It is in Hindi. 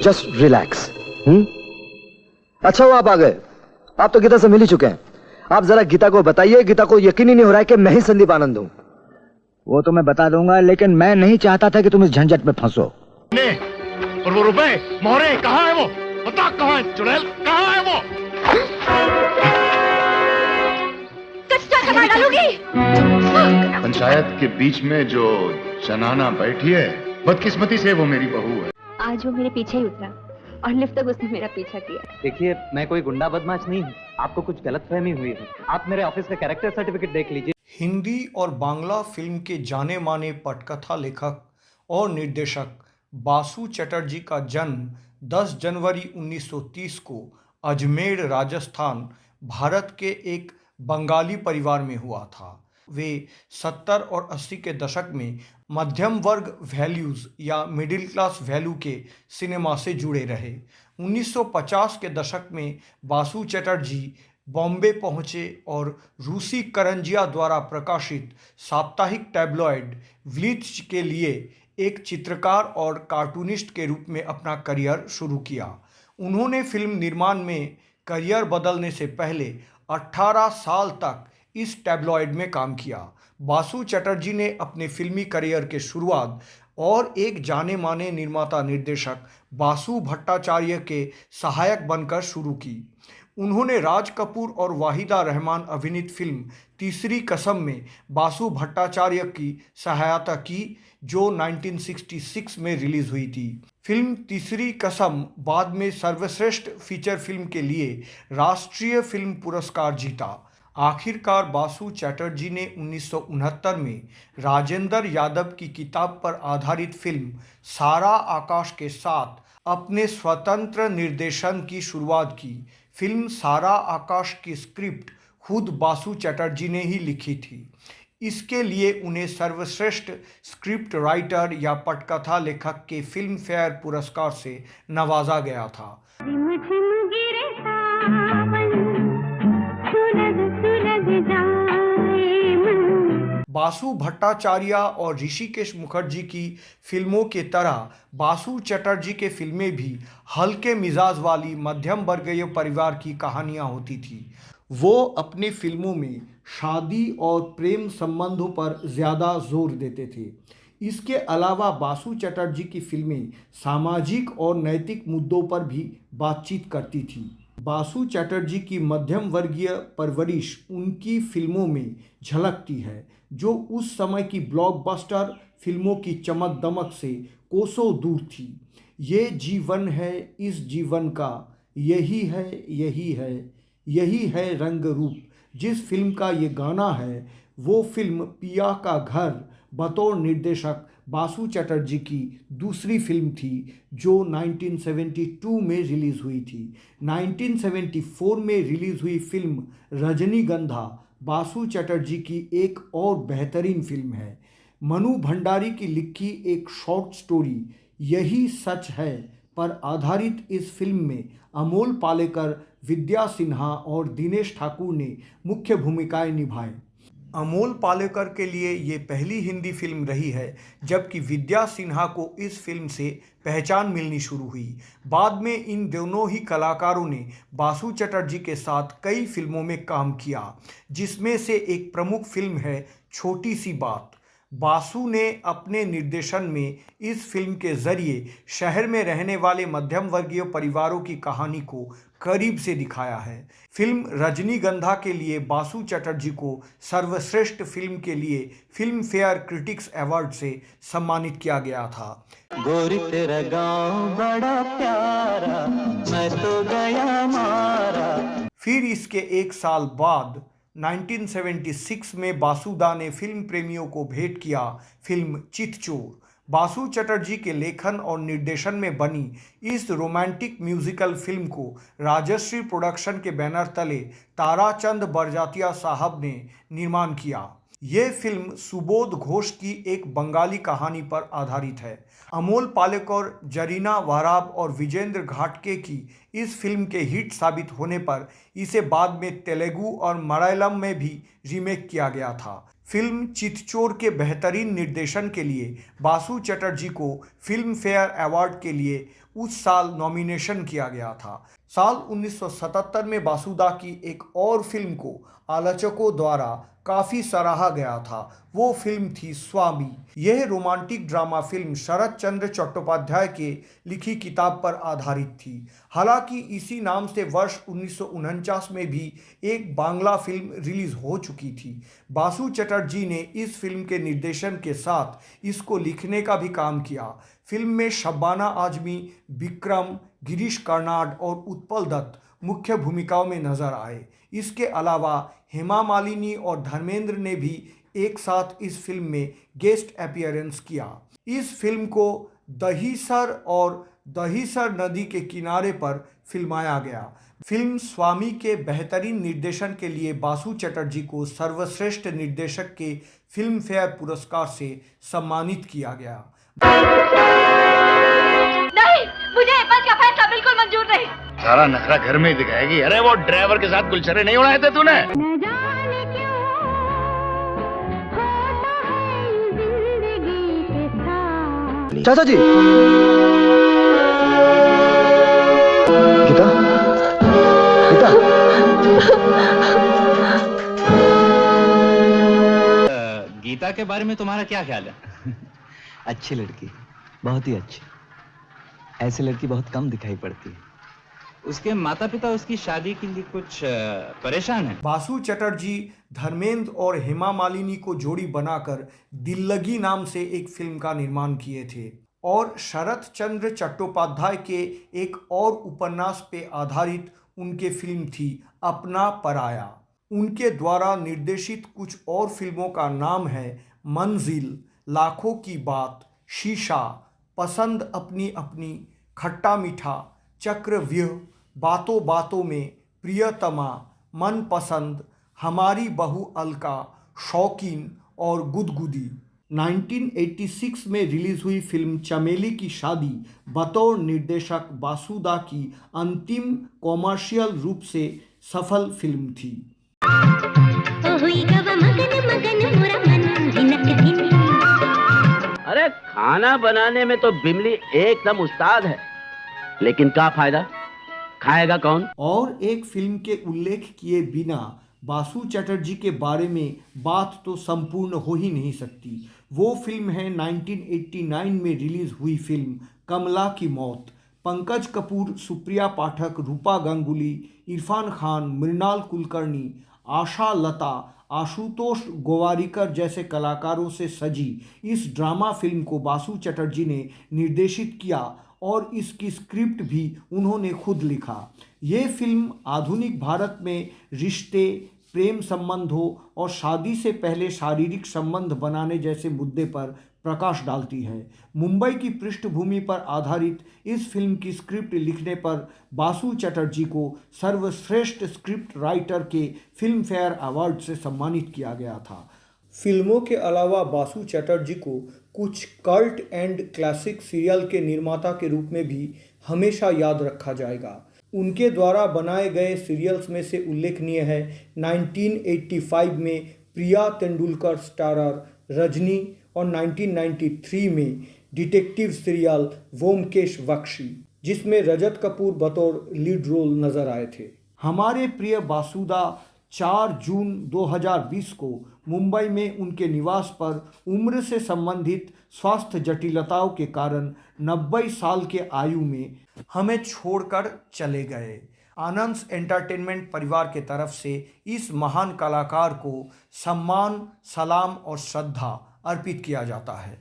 Just relax. अच्छा हुआ आप आ गए। आप तो गीता से मिल ही चुके हैं। आप जरा गीता को बताइए, गीता को यकीन ही नहीं हो रहा है कि मैं ही संदीप आनंद हूं। वो तो मैं बता दूंगा, लेकिन मैं नहीं चाहता था कि तुम इस झंझट में फंसो। और वो रुपए मोहरे कहाँ है? वो बता, कहाँ है? चुड़ैल कहाँ है वो? कचरा डालोगी? पंचायत के बीच में जो जनाना बैठी है, बदकिस्मती से वो मेरी बहू है। आज वो मेरे पीछे ही उतरा और लिफ्ट तक उसने मेरा पीछा किया। देखिए, मैं कोई गुंडा बदमाश नहीं हूँ। आपको कुछ गलतफहमी हुई है। आप मेरे ऑफिस का कैरेक्टर सर्टिफिकेट देख लीजिए। हिंदी और बांग्ला फिल्म के जाने माने पटकथा लेखक और निर्देशक बासु चटर्जी का जन्म 10 जनवरी 1930 को अजमेर, राजस्थान, भारत के एक बंगाली परिवार में हुआ था। वे 70 और 80 के दशक में मध्यम वर्ग वैल्यूज़ या मिडिल क्लास वैल्यू के सिनेमा से जुड़े रहे। 1950 के दशक में बासु चटर्जी बॉम्बे पहुंचे और रूसी करंजिया द्वारा प्रकाशित साप्ताहिक टैब्लॉइड ब्लिट्ज के लिए एक चित्रकार और कार्टूनिस्ट के रूप में अपना करियर शुरू किया। उन्होंने फिल्म निर्माण में करियर बदलने से पहले 18 साल तक इस टैब्लॉइड में काम किया। बासु चटर्जी ने अपने फिल्मी करियर के शुरुआत और एक जाने माने निर्माता निर्देशक बासु भट्टाचार्य के सहायक बनकर शुरू की। उन्होंने राज कपूर और वाहिदा रहमान अभिनीत फिल्म तीसरी कसम में बासु भट्टाचार्य की सहायता की, जो 1966 में रिलीज हुई थी। फिल्म तीसरी कसम बाद में सर्वश्रेष्ठ फीचर फिल्म के लिए राष्ट्रीय फिल्म पुरस्कार जीता। आखिरकार बासु चटर्जी ने 1969 में राजेंद्र यादव की किताब पर आधारित फिल्म सारा आकाश के साथ अपने स्वतंत्र निर्देशन की शुरुआत की। फिल्म सारा आकाश की स्क्रिप्ट खुद बासु चटर्जी ने ही लिखी थी। इसके लिए उन्हें सर्वश्रेष्ठ स्क्रिप्ट राइटर या पटकथा लेखक के फिल्म फेयर पुरस्कार से नवाजा गया था। बासु भट्टाचार्य और ऋषिकेश मुखर्जी की फिल्मों के तरह बासु चटर्जी के फिल्में भी हल्के मिजाज वाली मध्यम वर्गीय परिवार की कहानियां होती थी। वो अपनी फिल्मों में शादी और प्रेम संबंधों पर ज़्यादा जोर देते थे। इसके अलावा बासु चटर्जी की फिल्में सामाजिक और नैतिक मुद्दों पर भी बातचीत करती थी। बासु चटर्जी की मध्यम वर्गीय परवरिश उनकी फिल्मों में झलकती है, जो उस समय की ब्लॉकबस्टर फिल्मों की चमक दमक से कोसों दूर थी। ये जीवन है इस जीवन का, यही है यही है, यही है रंग रूप, जिस फिल्म का ये गाना है वो फिल्म पिया का घर बतौर निर्देशक बासु चटर्जी की दूसरी फिल्म थी, जो 1972 में रिलीज़ हुई थी। 1974 में रिलीज़ हुई फिल्म रजनीगंधा बासु चटर्जी की एक और बेहतरीन फिल्म है। मनु भंडारी की लिखी एक शॉर्ट स्टोरी यही सच है पर आधारित इस फिल्म में अमोल पालेकर, विद्या सिन्हा और दिनेश ठाकुर ने मुख्य भूमिकाएं निभाई। अमोल पालेकर के लिए ये पहली हिंदी फिल्म रही है, जबकि विद्या सिन्हा को इस फिल्म से पहचान मिलनी शुरू हुई। बाद में इन दोनों ही कलाकारों ने बासु चटर्जी के साथ कई फिल्मों में काम किया, जिसमें से एक प्रमुख फिल्म है छोटी सी बात। बासु ने अपने निर्देशन में इस फिल्म के जरिए शहर में रहने वाले मध्यम वर्गीय परिवारों की कहानी को करीब से दिखाया है। फिल्म रजनीगंधा के लिए बासु चटर्जी को सर्वश्रेष्ठ फिल्म के लिए फिल्म फेयर क्रिटिक्स अवार्ड से सम्मानित किया गया था। गोरी तेरा गाँव बड़ा प्यारा, मैं तो गया मारा। फिर इसके एक साल बाद 1976 में बासुदा ने फिल्म प्रेमियों को भेंट किया फिल्म चितचोर। बासु चटर्जी के लेखन और निर्देशन में बनी इस रोमांटिक म्यूजिकल फिल्म को राजश्री प्रोडक्शन के बैनर तले ताराचंद बरजातिया साहब ने निर्माण किया। ये फिल्म सुबोध घोष की एक बंगाली कहानी पर आधारित है। अमोल पालेकर, जरीना वाराब और विजेंद्र घाटके की इस फिल्म के हिट साबित होने पर इसे बाद में तेलुगु और मलयालम में भी रीमेक किया गया था। फिल्म चितचोर के बेहतरीन निर्देशन के लिए बासु चटर्जी को फिल्म फेयर अवार्ड के लिए उस साल नॉमिनेशन किया गया था। साल 1977 में बासुदा की एक और फिल्म को आलोचकों द्वारा काफ़ी सराहा गया था। वो फिल्म थी स्वामी। यह रोमांटिक ड्रामा फिल्म शरत चंद्र चट्टोपाध्याय के लिखी किताब पर आधारित थी। हालांकि इसी नाम से वर्ष 1949 में भी एक बांग्ला फिल्म रिलीज हो चुकी थी। बासु चटर्जी ने इस फिल्म के निर्देशन के साथ इसको लिखने का भी काम किया। फिल्म में शब्बाना आजमी, विक्रम, गिरीश कर्नाड और उत्पल दत्त मुख्य भूमिकाओं में नजर आए। इसके अलावा हेमा मालिनी और धर्मेंद्र ने भी एक साथ इस फिल्म में गेस्ट अपीयरेंस किया। इस फिल्म को दहीसर और दहीसर नदी के किनारे पर फिल्माया गया। फिल्म स्वामी के बेहतरीन निर्देशन के लिए बासु चटर्जी को सर्वश्रेष्ठ निर्देशक के फिल्म फेयर पुरस्कार से सम्मानित किया गया। नहीं, मुझे एप्पल का फैसला बिल्कुल मंजूर नहीं। सारा नखरा घर में ही दिखाएगी। अरे वो ड्राइवर के साथ गुलछरे नहीं उड़ाए थे तूने? न जाने क्यों होता है जिंदगी के साथ। चाचा जी, गीता, गीता, गीता के बारे में तुम्हारा क्या ख्याल है? अच्छी लड़की, बहुत ही अच्छी। ऐसी लड़की बहुत कम दिखाई पड़ती है। उसके माता पिता उसकी शादी के लिए कुछ परेशान हैं। बासु चटर्जी धर्मेंद्र और हेमा मालिनी को जोड़ी बनाकर दिल्लगी नाम से एक फिल्म का निर्माण किए थे और शरत चंद्र चट्टोपाध्याय के एक और उपन्यास पे आधारित उनके फिल्म थी अपना पराया। उनके द्वारा निर्देशित कुछ और फिल्मों का नाम है मंजिल, लाखों की बात, शीशा, पसंद अपनी अपनी, खट्टा मीठा, चक्रव्यूह, बातों बातों में, प्रियतमा, मनपसंद, हमारी बहू अलका, शौकीन और गुदगुदी। 1986 में रिलीज हुई फिल्म चमेली की शादी बतौर निर्देशक बासुदा की अंतिम कॉमर्शियल रूप से सफल फिल्म थी। अरे खाना बनाने में तो बिमली एकदम उस्ताद है, लेकिन क्या फायदा, खाएगा कौन? और एक फिल्म के उल्लेख किए बिना बासु चटर्जी के बारे में बात तो संपूर्ण हो ही नहीं सकती। वो फिल्म है 1989 में रिलीज हुई फिल्म कमला की मौत। पंकज कपूर, सुप्रिया पाठक, रूपा गांगुली, इरफान खान, मृणाल कुलकर्णी, आशा लता, आशुतोष गोवारिकर जैसे कलाकारों से सजी इस ड्रामा फिल्म को बासु चटर्जी ने निर्देशित किया और इसकी स्क्रिप्ट भी उन्होंने खुद लिखा। ये फिल्म आधुनिक भारत में रिश्ते, प्रेम संबंधों और शादी से पहले शारीरिक संबंध बनाने जैसे मुद्दे पर प्रकाश डालती है। मुंबई की पृष्ठभूमि पर आधारित इस फिल्म की स्क्रिप्ट लिखने पर बासु चटर्जी को सर्वश्रेष्ठ स्क्रिप्ट राइटर के फिल्म फेयर अवार्ड से सम्मानित किया गया था। फिल्मों के अलावा बासु चटर्जी को कुछ कल्ट एंड क्लासिक सीरियल के निर्माता के रूप में भी हमेशा याद रखा जाएगा। उनके द्वारा बनाए गए सीरियल्स में से उल्लेखनीय है 1985 में प्रिया तेंदुलकर स्टारर रजनी और 1993 में डिटेक्टिव सीरियल व्योमकेश बख्शी, जिसमें रजत कपूर बतौर लीड रोल नजर आए थे। हमारे प्रिय बासुदा 4 जून 2020 को मुंबई में उनके निवास पर उम्र से संबंधित स्वास्थ्य जटिलताओं के कारण 90 साल के आयु में हमें छोड़कर चले गए। आनंद एंटरटेनमेंट परिवार के तरफ से इस महान कलाकार को सम्मान, सलाम और श्रद्धा अर्पित किया जाता है।